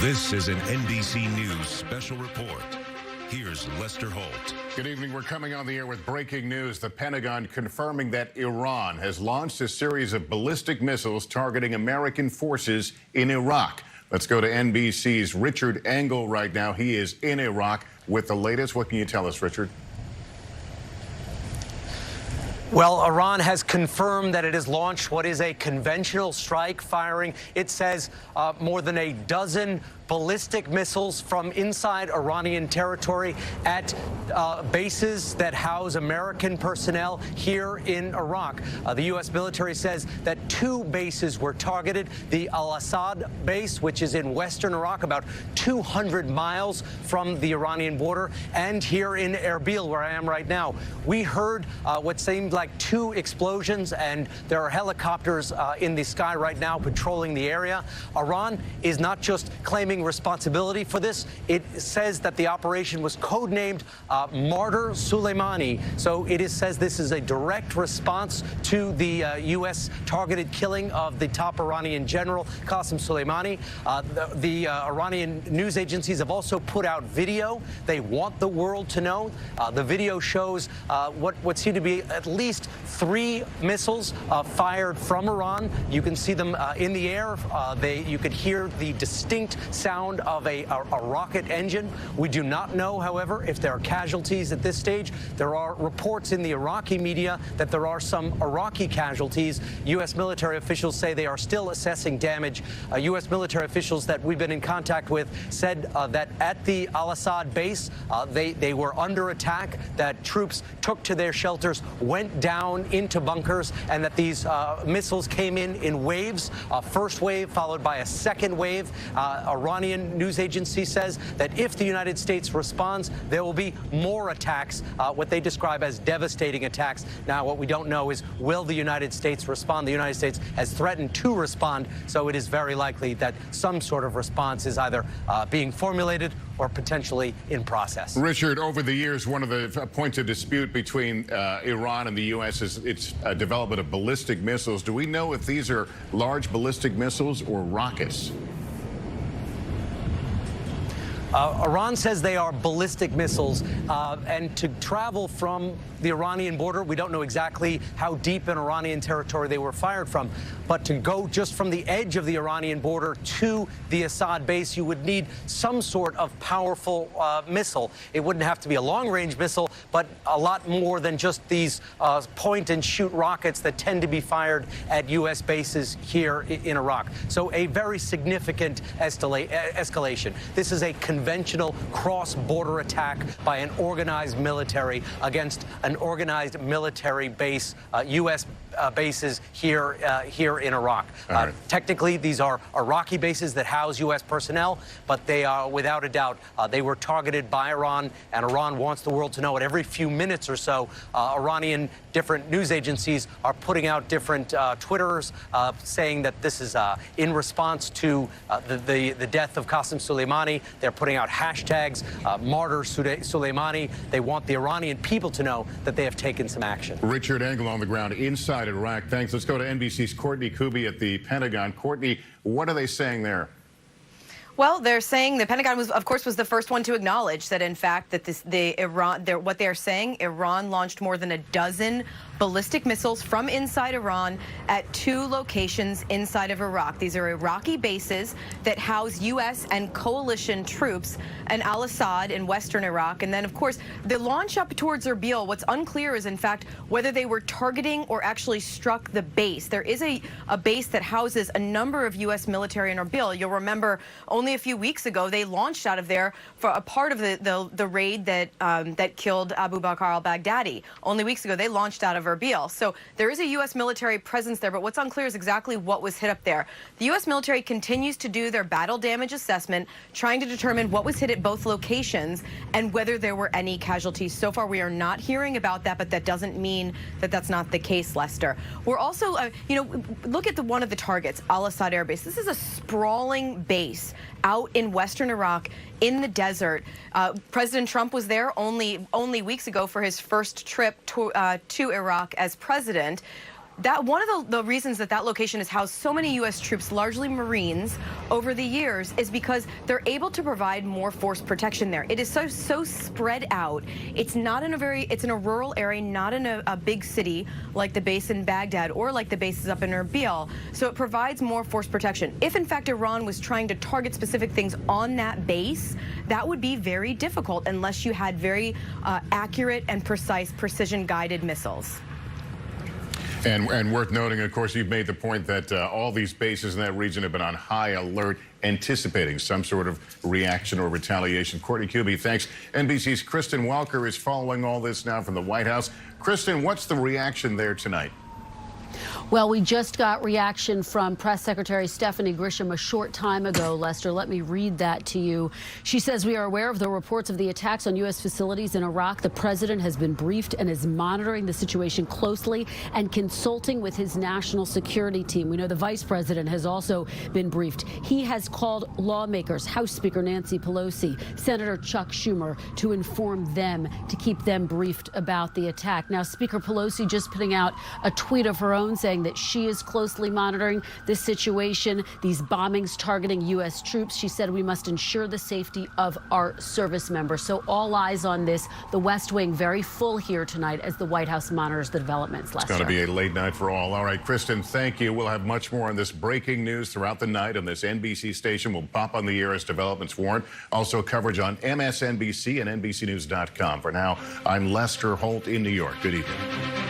This is an NBC News special report. Here's Lester Holt. Good evening. We're coming on the air with breaking news. The Pentagon confirming that Iran has launched a series of ballistic missiles targeting American forces in Iraq. Let's go to NBC's Richard Engel right now. He is in Iraq with the latest. What can you tell us, Richard? Well, Iran has confirmed that it has launched what is a conventional strike, firing, it says, more than a dozen ballistic missiles from inside Iranian territory at bases that house American personnel here in Iraq. The U.S. military says that 2 bases were targeted. The Assad base, which is in western Iraq, about 200 miles from the Iranian border, and here in Erbil, where I am right now. We heard what seemed like 2 explosions, and there are helicopters in the sky right now patrolling the area. Iran is not just claiming responsibility for this. It says that the operation was codenamed Martyr Soleimani. So it says this is a direct response to the U.S. targeted killing of the top Iranian general, Qasem Soleimani. The Iranian news agencies have also put out video. They want the world to know. The video shows what seem to be at least 3 missiles fired from Iran. You can see them in the air. You could hear the distinct sound of a rocket engine. We do not know, however, if there are casualties at this stage. There are reports in the Iraqi media that there are some Iraqi casualties. U.S. military officials say they are still assessing damage. U.S. military officials that we've been in contact with said that at the Al-Assad base, they were under attack, that troops took to their shelters, went down into bunkers, and that these missiles came in waves, a first wave followed by a second wave. Iranian news agency says that if the United States responds, there will be more attacks, what they describe as devastating attacks. Now, what we don't know is, will the United States respond? The United States has threatened to respond, so it is very likely that some sort of response is either being formulated or potentially in process. Richard, over the years, one of the points of dispute between Iran and the U.S. is its development of ballistic missiles. Do we know if these are large ballistic missiles or rockets? Iran says they are ballistic missiles, and to travel from the Iranian border, we don't know exactly how deep in Iranian territory they were fired from, but to go just from the edge of the Iranian border to the Assad base, you would need some sort of powerful missile. It wouldn't have to be a long-range missile, but a lot more than just these point-and-shoot rockets that tend to be fired at U.S. bases here in Iraq. So a very significant escalation. This is a conventional cross-border attack by an organized military against an organized military base, U.S. bases here in Iraq. Right. Technically, these are Iraqi bases that house U.S. personnel, but they are, without a doubt, they were targeted by Iran, and Iran wants the world to know it. Every few minutes or so, Iranian different news agencies are putting out different Twitters saying that this is in response to the death of Qasem Soleimani. They're putting out hashtags, Martyr Soleimani. They want the Iranian people to know that they have taken some action. Richard Engel on the ground inside Iraq. Thanks. Let's go to NBC's Courtney Kuby at the Pentagon. Courtney, what are they saying there? Well, they're saying the Pentagon was the first one to acknowledge that, in fact, that what they're saying, Iran launched more than a dozen ballistic missiles from inside Iran at 2 locations inside of Iraq. These are Iraqi bases that house U.S. and coalition troops in Al-Assad in western Iraq. And then, of course, the launch up towards Erbil, what's unclear is, in fact, whether they were targeting or actually struck the base. There is a base that houses a number of U.S. military in Erbil. You'll remember only a few weeks ago, they launched out of there for a part of the raid that killed Abu Bakr al-Baghdadi. Only weeks ago, they launched out of Erbil. So there is a U.S. military presence there, but what's unclear is exactly what was hit up there. The U.S. military continues to do their battle damage assessment, trying to determine what was hit at both locations and whether there were any casualties. So far, we are not hearing about that, but that doesn't mean that that's not the case, Lester. We're also, look at one of the targets, Al-Assad Air Base. This is a sprawling base out in western Iraq in the desert. President Trump was there only weeks ago for his first trip to Iraq as president. that one of the reasons that location has housed so many U.S. troops, largely Marines, over the years is because they're able to provide more force protection there. It is so spread out. It's not in it's in a rural area, not in a big city like the base in Baghdad or like the bases up in Erbil. So it provides more force protection. If in fact Iran was trying to target specific things on that base, that would be very difficult unless you had very accurate and precise precision-guided missiles. And worth noting, of course, you've made the point that all these bases in that region have been on high alert, anticipating some sort of reaction or retaliation. Courtney Kuby, thanks. NBC's Kristen Welker is following all this now from the White House. Kristen, what's the reaction there tonight? Well, we just got reaction from Press Secretary Stephanie Grisham a short time ago, Lester. Let me read that to you. She says, we are aware of the reports of the attacks on U.S. facilities in Iraq. The president has been briefed and is monitoring the situation closely and consulting with his national security team. We know the vice president has also been briefed. He has called lawmakers, House Speaker Nancy Pelosi, Senator Chuck Schumer, to inform them, to keep them briefed about the attack. Now, Speaker Pelosi just putting out a tweet of her own saying that she is closely monitoring this situation, these bombings targeting U.S. troops. She said we must ensure the safety of our service members. So all eyes on this. The West Wing very full here tonight as the White House monitors the developments. Lester. It's going to be a late night for all. All right, Kristen, thank you. We'll have much more on this breaking news throughout the night on this NBC station. We'll pop on the air as developments warrant. Also coverage on MSNBC and NBCnews.com. For now, I'm Lester Holt in New York. Good evening.